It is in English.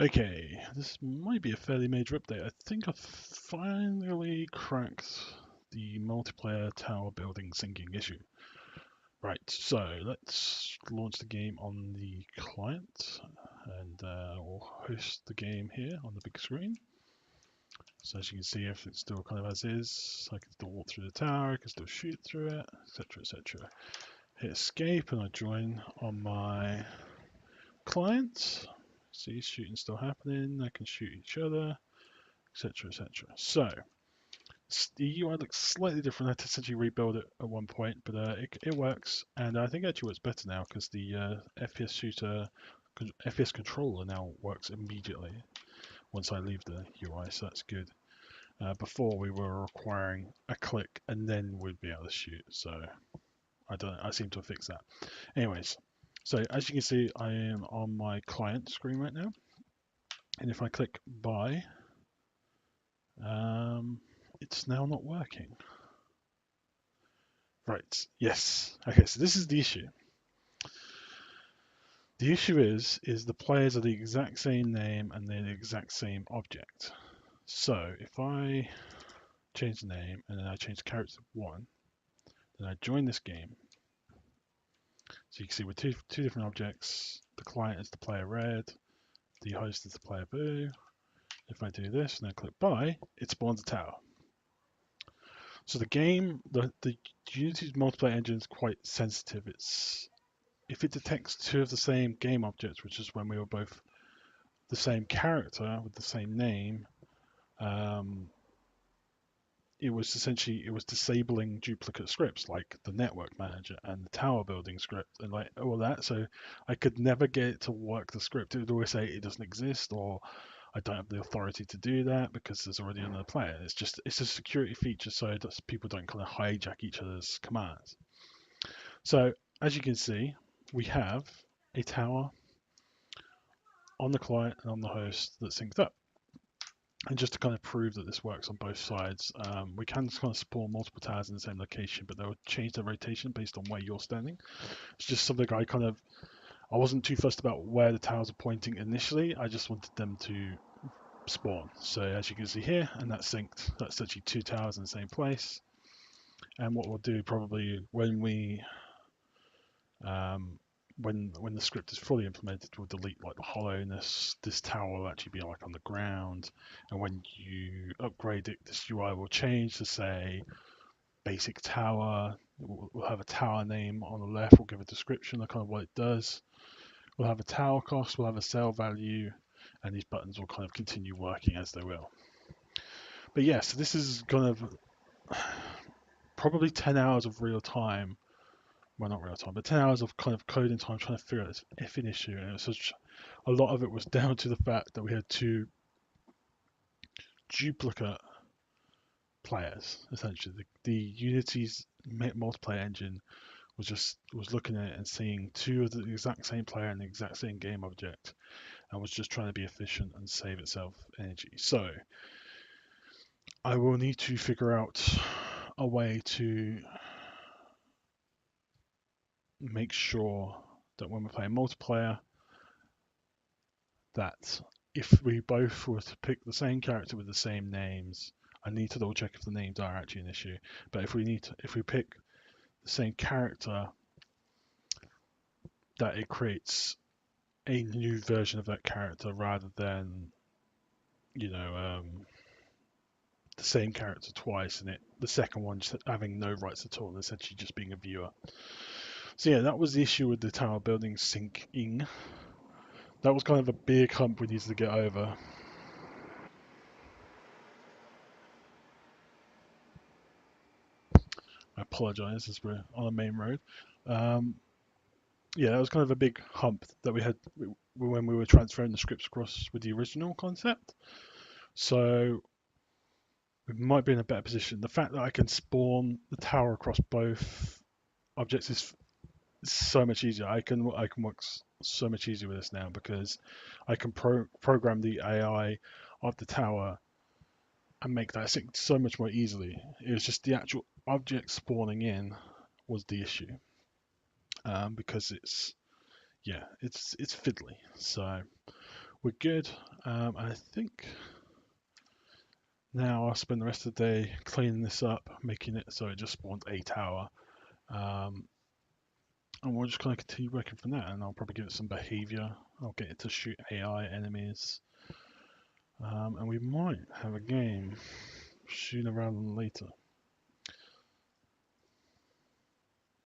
Okay, this might be a fairly major update. I think I finally cracked the multiplayer tower building syncing issue. Right, so let's launch the game on the client and we'll host the game here on the big screen. So as you can see, everything's still kind of as is. I can still walk through the tower, I can still shoot through it, etc, etc. Hit escape and I join on my client. See, shooting still happening, I can shoot each other, etc, etc. So the UI looks slightly different. I had to essentially rebuild it at one point, but it works, and I think it actually works better now because the FPS controller now works immediately once I leave the UI, so that's good. Before we were requiring a click and then we'd be able to shoot, so I seem to have fixed that. Anyways, so as you can see, I am on my client screen right now, and if I click buy, it's now not working. Right, yes. Okay, so this is the issue. The issue is the players are the exact same name and they're the exact same object. So if I change the name and then I change the character to 1, then I join this game. So you can see we're two different objects. The client is the player red, the host is the player blue. If I do this and then click buy, it spawns a tower. So the game, the Unity's multiplayer engine is quite sensitive. If it detects two of the same game objects, which is when we were both the same character with the same name, it was disabling duplicate scripts like the network manager and the tower building script and like all that. So I could never get it to work the script. It would always say it doesn't exist or I don't have the authority to do that because there's already another player. It's a security feature so that people don't kind of hijack each other's commands. So as you can see, we have a tower on the client and on the host that's synced up. And just to kind of prove that this works on both sides, we can kind of spawn multiple towers in the same location, but they'll change their rotation based on where you're standing. It's just something I wasn't too fussed about where the towers are pointing initially. I just wanted them to spawn. So as you can see here, and that's synced. That's actually two towers in the same place. And what we'll do probably um, when the script is fully implemented, we'll delete like the hollowness. This tower will actually be like on the ground, and when you upgrade it, this UI will change to say basic tower. We'll have a tower name on the left. We'll give a description of kind of what it does. We'll have a tower cost. We'll have a sell value, and these buttons will kind of continue working as they will. But yeah, so this is kind of probably 10 hours of real time, well, not real time, but 10 hours of kind of coding time trying to figure out this effing issue. And it was such, a lot of it was down to the fact that we had two duplicate players, essentially. The Unity's multiplayer engine was looking at it and seeing two of the exact same player and the exact same game object, and was just trying to be efficient and save itself energy. So I will need to figure out a way to make sure that when we're playing multiplayer, that if we both were to pick the same character with the same names, I need to double check if the names are actually an issue. But if we pick the same character, that it creates a new version of that character rather than you know the same character twice and the second one just having no rights at all and essentially just being a viewer. So yeah, that was the issue with the tower building syncing. That was kind of a big hump we needed to get over. I apologize as we're on a main road. Um, yeah, that was kind of a big hump that we had when we were transferring the scripts across with the original concept. So we might be in a better position. The fact that I can spawn the tower across both objects is so much easier. I can work so much easier with this now because I can program the AI of the tower and make that sync so much more easily. It was just the actual object spawning in was the issue because it's fiddly. So we're good. I think now I'll spend the rest of the day cleaning this up, making it so it just spawns a tower. Um, and we're just going to continue working from that, and I'll probably give it some behavior. I'll get it to shoot AI enemies, and we might have a game sooner rather than later.